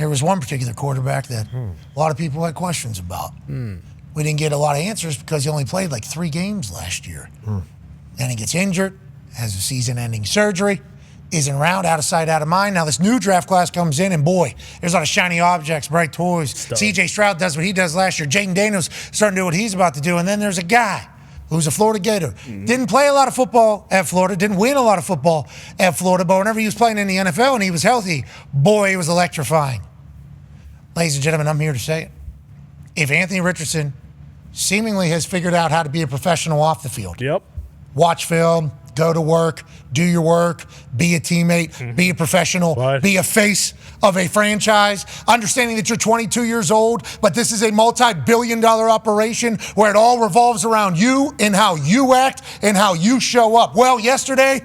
There was one particular quarterback that a lot of people had questions about. We didn't get a lot of answers because he only played like 3 games last year. Then he gets injured, has a season-ending surgery, isn't around, out of sight, out of mind. Now this new draft class comes in, and boy, there's a lot of shiny objects, bright toys. C.J. Stroud does what he does last year. Jaden Daniels starting to do what he's about to do. And then there's a guy who's a Florida Gator. Didn't play a lot of football at Florida, didn't win a lot of football at Florida, but whenever he was playing in the NFL and he was healthy, boy, he was electrifying. Ladies and gentlemen, I'm here to say it. If Anthony Richardson seemingly has figured out how to be a professional off the field, watch film, go to work, do your work, be a teammate, be a professional, be a face of a franchise, understanding that you're 22 years old, but this is a multi-billion-dollar operation where it all revolves around you and how you act and how you show up. Well, yesterday,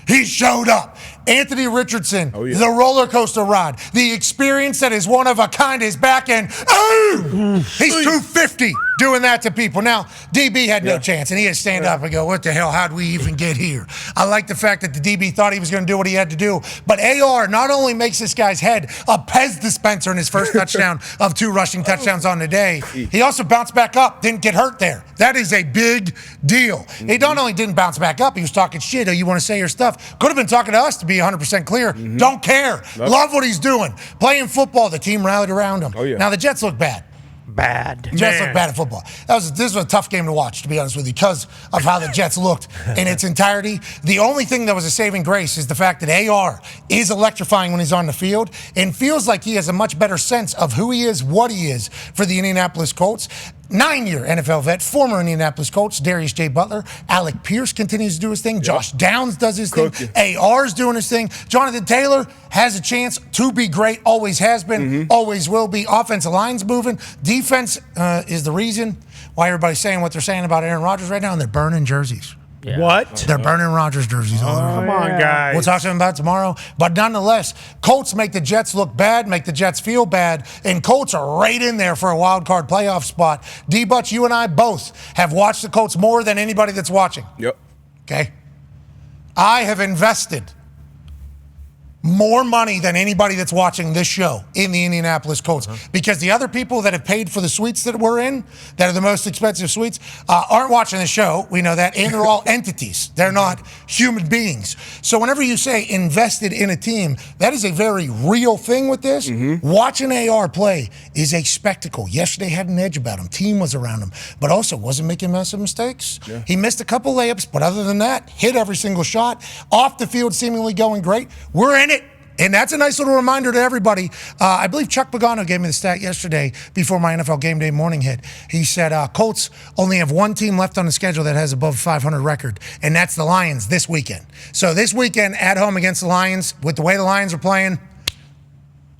he showed up. Anthony Richardson, the roller coaster ride, the experience that is one of a kind is back, and he's 250 doing that to people. Now, DB had no chance, and he had to stand up and go, what the hell, how'd we even get here? I like the fact that the DB thought he was going to do what he had to do, but AR not only makes this guy's head a Pez dispenser in his first touchdown of 2 rushing touchdowns on the day, he also bounced back up, didn't get hurt there. That is a big deal. He not only didn't bounce back up, he was talking shit. Oh, you want to say your stuff? Could have been talking to us, to be 100% clear. Don't care. Love what he's doing. Playing football, the team rallied around him. Now, the Jets look bad. The Jets look bad at football. This was a tough game to watch, to be honest with you, because of how the Jets looked in its entirety. The only thing that was a saving grace is the fact that AR is electrifying when he's on the field and feels like he has a much better sense of who he is, what he is for the Indianapolis Colts. 9-year NFL vet, former Indianapolis Colts, Darius J. Butler. Alec Pierce continues to do his thing. Josh Downs does his thing. AR's doing his thing. Jonathan Taylor has a chance to be great, always has been, always will be. Offensive line's moving. Defense is the reason why everybody's saying what they're saying about Aaron Rodgers right now, and they're burning jerseys. What? They're burning Rodgers jerseys all over. Come on, guys. We'll talk to them about it tomorrow. But nonetheless, Colts make the Jets look bad, make the Jets feel bad, and Colts are right in there for a wild card playoff spot. D-Butch, you and I both have watched the Colts more than anybody that's watching. Okay? I have invested more money than anybody that's watching this show in the Indianapolis Colts, because the other people that have paid for the suites that we're in, that are the most expensive suites, aren't watching the show. We know that, and they're all entities. They're not human beings. So whenever you say invested in a team, that is a very real thing with this. Watching AR play is a spectacle. Yesterday had an edge about him. Team was around him, but also wasn't making massive mistakes. He missed a couple layups, but other than that, hit every single shot. Off the field, seemingly going great. We're in it. And that's a nice little reminder to everybody. I believe Chuck Pagano gave me the stat yesterday before my NFL Game Day morning hit. He said Colts only have one team left on the schedule that has above 500 record, and that's the Lions this weekend. So this weekend at home against the Lions, with the way the Lions are playing,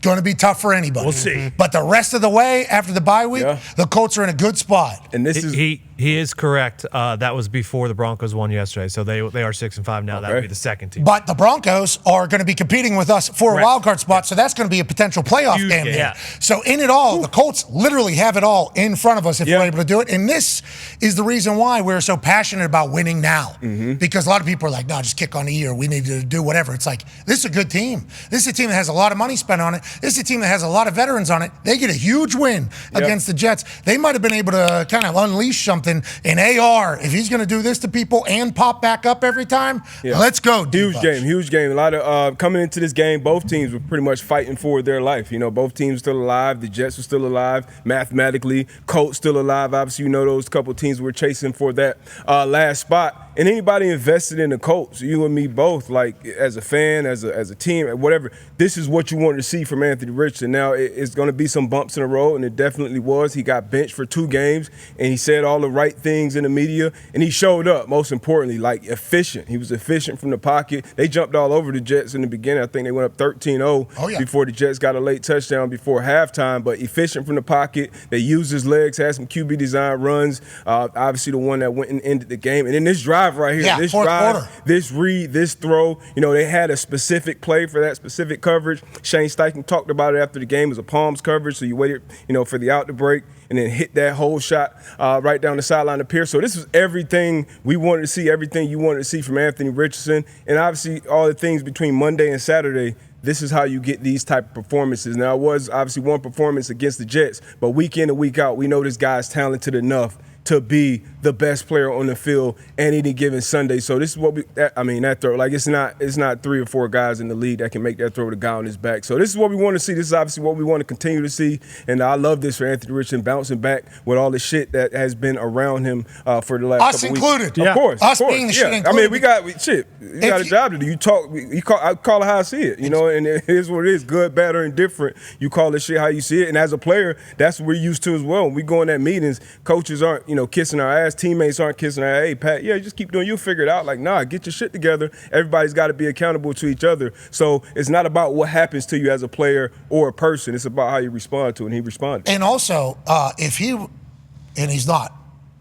going to be tough for anybody. We'll see. But the rest of the way, after the bye week, the Colts are in a good spot. And this is he is correct. That was before the Broncos won yesterday, so they are 6-5 now. That would be the second team. But the Broncos are going to be competing with us for a wild card spot, so that's going to be a potential playoff game there. So in it all, the Colts literally have it all in front of us if we're able to do it. And this is the reason why we're so passionate about winning now, because a lot of people are like, no, just kick on the ear. We need to do whatever. It's like, this is a good team. This is a team that has a lot of money spent on it. This is a team that has a lot of veterans on it. They get a huge win against the Jets. They might have been able to kind of unleash something in AR. If he's going to do this to people and pop back up every time, let's go. Huge game. A lot of coming into this game, both teams were pretty much fighting for their life. You know, both teams still alive. The Jets were still alive mathematically. Colts still alive. Obviously, you know, those couple teams were chasing for that last spot. And anybody invested in the Colts, you and me both, like as a fan, as a team, whatever, this is what you wanted to see from Anthony Richardson. Now, it's going to be some bumps in the road, and it definitely was. He got benched for 2 games, and he said all the right things in the media, and he showed up, most importantly, like efficient. He was efficient from the pocket. They jumped all over the Jets in the beginning. I think they went up 13-0 before the Jets got a late touchdown before halftime, but efficient from the pocket. They used his legs, had some QB design runs, obviously the one that went and ended the game. And then this drive right here, this drive, quarter. This read, this throw, you know, they had a specific play for that specific coverage. Shane Steichen talked about it after the game. It was a palms coverage, so you waited, you know, for the out to break and then hit that whole shot right down the sideline to Pierce. So this was everything we wanted to see, everything you wanted to see from Anthony Richardson. And obviously all the things between Monday and Saturday, this is how you get these type of performances. Now, it was obviously one performance against the Jets, but week in and week out, we know this guy's talented enough to be the best player on the field any given Sunday. So this is what that throw, like it's not 3 or 4 guys in the league that can make that throw with a guy on his back. So this is what we want to see. This is obviously what we want to continue to see. And I love this for Anthony Richardson bouncing back with all the shit that has been around him for the last couple weeks. Us included. Of course. Us being the shit included. I mean, we got a job to do. I call it how I see it, and it is what it is, good, bad, or indifferent. You call this shit how you see it. And as a player, that's what we're used to as well. When we go in at meetings, coaches aren't, kissing our ass. Teammates aren't kissing our ass. Hey, Pat, just keep doing. You'll figure it out. Like, nah, get your shit together. Everybody's got to be accountable to each other. So it's not about what happens to you as a player or a person. It's about how you respond to it, and he responded. And also, if he, and he's not,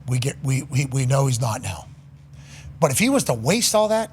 we know he's not now. But if he was to waste all that,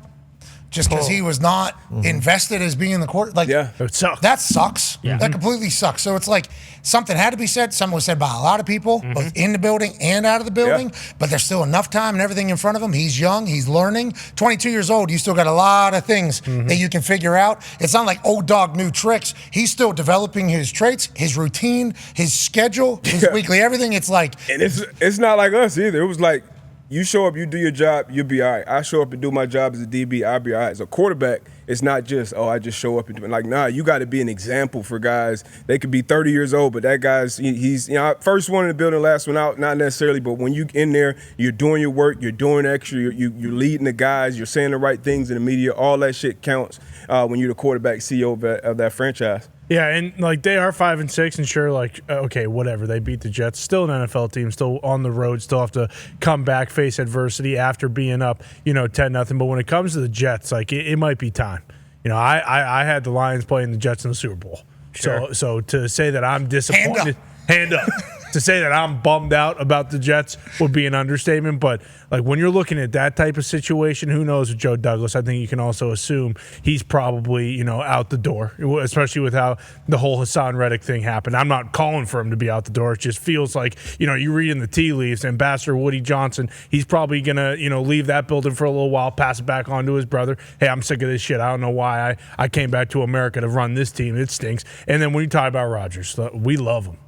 just because he was not invested as being the quarter. Like, it would suck. That sucks. Yeah. That completely sucks. So it's like something had to be said. Something was said by a lot of people, both in the building and out of the building. Yeah. But there's still enough time and everything in front of him. He's young. He's learning. 22 years old. You still got a lot of things that you can figure out. It's not like old dog new tricks. He's still developing his traits, his routine, his schedule, his weekly everything. It's like, and it's not like us either. It was like, you show up, you do your job, you'll be all right. I show up and do my job as a DB, I'll be all right. As a quarterback, it's not just, I just show up and do it. Like, nah, you got to be an example for guys. They could be 30 years old, but that guy's, he's, first one in the building, last one out, not necessarily, but when you in there, you're doing your work, you're doing extra, you're leading the guys, you're saying the right things in the media, all that shit counts when you're the quarterback CEO of that franchise. Yeah, and like they are 5-6, and sure, like okay, whatever. They beat the Jets, still an NFL team, still on the road, still have to come back, face adversity after being up, 10-0. But when it comes to the Jets, like it might be time. I had the Lions playing the Jets in the Super Bowl. Sure. So to say that I'm disappointed, hand up. To say that I'm bummed out about the Jets would be an understatement. But like when you're looking at that type of situation, who knows with Joe Douglas? I think you can also assume he's probably out the door, especially with how the whole Hassan Reddick thing happened. I'm not calling for him to be out the door. It just feels like you read in the tea leaves. Ambassador Woody Johnson, he's probably gonna leave that building for a little while, pass it back on to his brother. Hey, I'm sick of this shit. I don't know why I came back to America to run this team. It stinks. And then when you talk about Rodgers, we love him.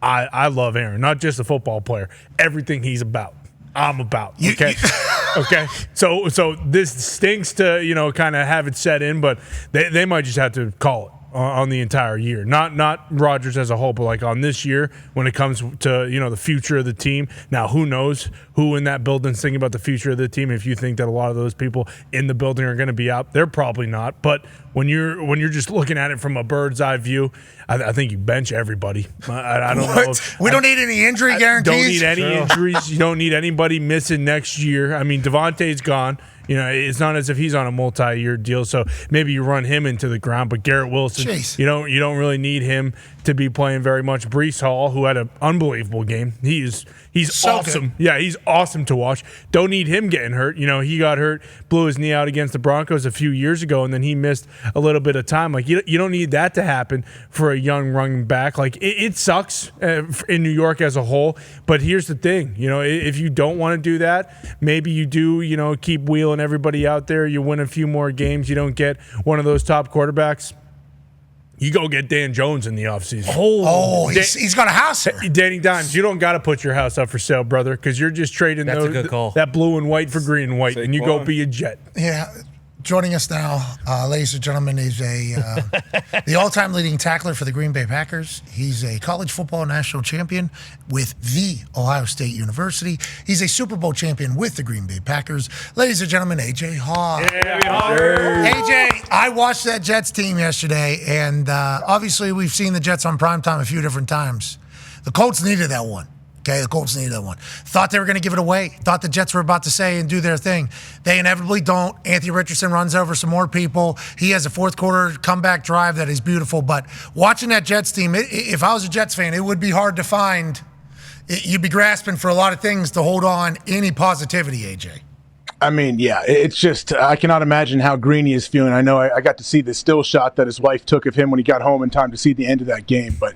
I love Aaron, not just a football player. Everything he's about, I'm about. Okay, okay. So this stinks to kind of have it set in, but they might just have to call it on the entire year. Not Rodgers as a whole, but like on this year when it comes to the future of the team. Now who knows who in that building's thinking about the future of the team? If you think that a lot of those people in the building are going to be out, they're probably not. But when you're just looking at it from a bird's eye view, I think you bench everybody. I don't know. We don't need any injury guarantees. Don't need any injuries. You don't need anybody missing next year. I mean, Devontae's gone. It's not as if he's on a multi-year deal, so maybe you run him into the ground. But Garrett Wilson, you don't really need him to be playing very much. Breece Hall, who had an unbelievable game, he's so awesome. Good. Yeah, he's awesome to watch. Don't need him getting hurt. He got hurt, blew his knee out against the Broncos a few years ago, and then he missed a little bit of time. Like you don't need that to happen for a young running back. Like it sucks in New York as a whole. But here's the thing, if you don't want to do that, maybe you do. Keep wheeling everybody out there. You win a few more games. You don't get one of those top quarterbacks. You go get Dan Jones in the offseason. He's got a house here. Danny Dimes, you don't got to put your house up for sale, brother, because you're just trading that blue and white for green and white, and you go be a Jet. Yeah. Joining us now, ladies and gentlemen, is the all-time leading tackler for the Green Bay Packers. He's a college football national champion with The Ohio State University. He's a Super Bowl champion with the Green Bay Packers. Ladies and gentlemen, AJ Hawk. AJ, I watched that Jets team yesterday, and obviously we've seen the Jets on primetime a few different times. The Colts needed that one. Okay, the Colts needed that one. Thought they were going to give it away. Thought the Jets were about to say and do their thing. They inevitably don't. Anthony Richardson runs over some more people. He has a fourth quarter comeback drive that is beautiful. But watching that Jets team, if I was a Jets fan, it would be hard to find. You'd be grasping for a lot of things to hold on any positivity, AJ. I mean, yeah, it's just I cannot imagine how Greeny is feeling. I know I got to see the still shot that his wife took of him when he got home in time to see the end of that game. But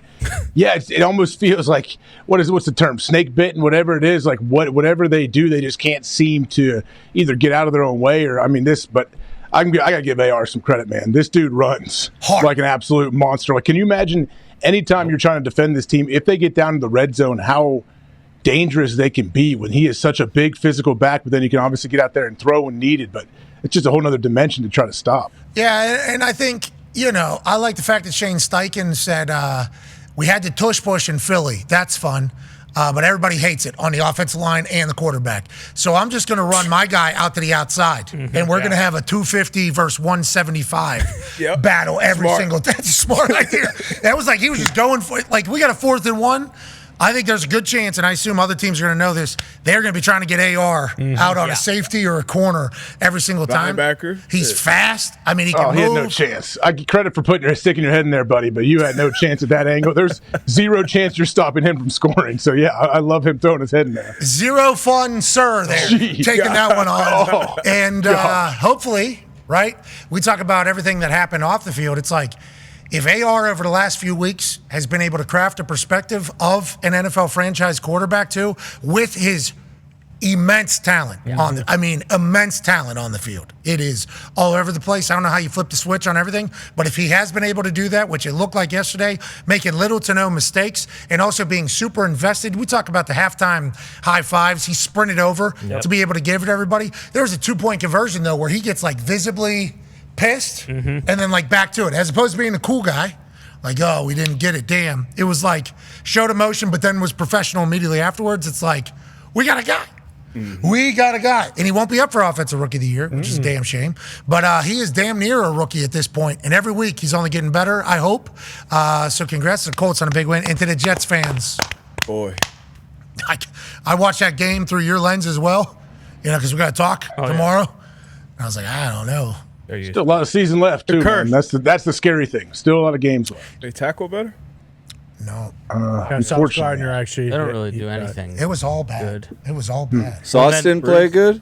yeah, it almost feels like what's the term? Snake bitten, whatever it is. Like whatever they do, they just can't seem to either get out of their own way or But I gotta give AR some credit, man. This dude runs hard, like an absolute monster. Like, can you imagine anytime you're trying to defend this team, if they get down to the red zone, how dangerous they can be when he is such a big physical back, but then he can obviously get out there and throw when needed. But it's just a whole other dimension to try to stop. Yeah, and I think, I like the fact that Shane Steichen said we had to tush push in Philly. That's fun. But everybody hates it on the offensive line and the quarterback. So I'm just going to run my guy out to the outside, and we're going to have a 250 versus 175 battle every single day. That's a smart idea. That was like he was just going for it. Like, we got a 4th and 1. I think there's a good chance, and I assume other teams are going to know this, they're going to be trying to get AR out on a safety or a corner every single time. Linebacker. He's fast. I mean, he can move. He had no chance. I give credit for sticking your head in there, buddy, but you had no chance at that angle. There's zero chance you're stopping him from scoring. So, yeah, I love him throwing his head in there. Zero fun, sir, there. Jeez. Taking that one on. And hopefully, right, we talk about everything that happened off the field. It's like, if AR over the last few weeks has been able to craft a perspective of an NFL franchise quarterback too, with his immense talent immense talent on the field. It is all over the place. I don't know how you flip the switch on everything, but if he has been able to do that, which it looked like yesterday, making little to no mistakes and also being super invested. We talk about the halftime high fives. He sprinted over to be able to give it to everybody. There was a 2-point conversion though where he gets like visibly pissed and then like back to it, as opposed to being a cool guy like, oh, we didn't get it, damn. It was like showed emotion but then was professional immediately afterwards. It's like, we got a guy. We got a guy, and he won't be up for Offensive Rookie of the Year, which is a damn shame, but he is damn near a rookie at this point, and every week he's only getting better, I hope. So congrats to the Colts on a big win, and to the Jets fans. Boy, I watched that game through your lens as well, because we got to talk tomorrow. And I was like, I don't know. Still a lot of season left, too, man. That's the scary thing. Still a lot of games left. They tackle better? No. Sauce Gardner actually. They don't really do anything. It was all bad. It was all bad. Sauce didn't play good?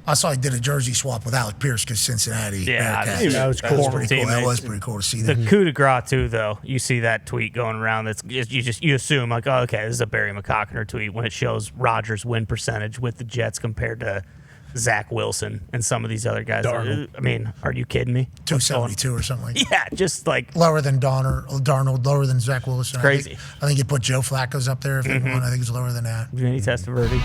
I saw he did a jersey swap with Alec Pierce because Cincinnati. Yeah, that was cool. That was pretty cool to see The that. coup de grace too, though. You see that tweet going around. That's you assume like, oh, okay, this is a Barry McCockner tweet when it shows Rodgers' win percentage with the Jets compared to Zach Wilson and some of these other guys. Darnold. I mean, are you kidding me? 272 or something like that. Yeah, just like lower than Darnold, lower than Zach Wilson. Crazy. I think you put Joe Flacco's up there if they won. I think it's lower than that. Vinny Testaverde.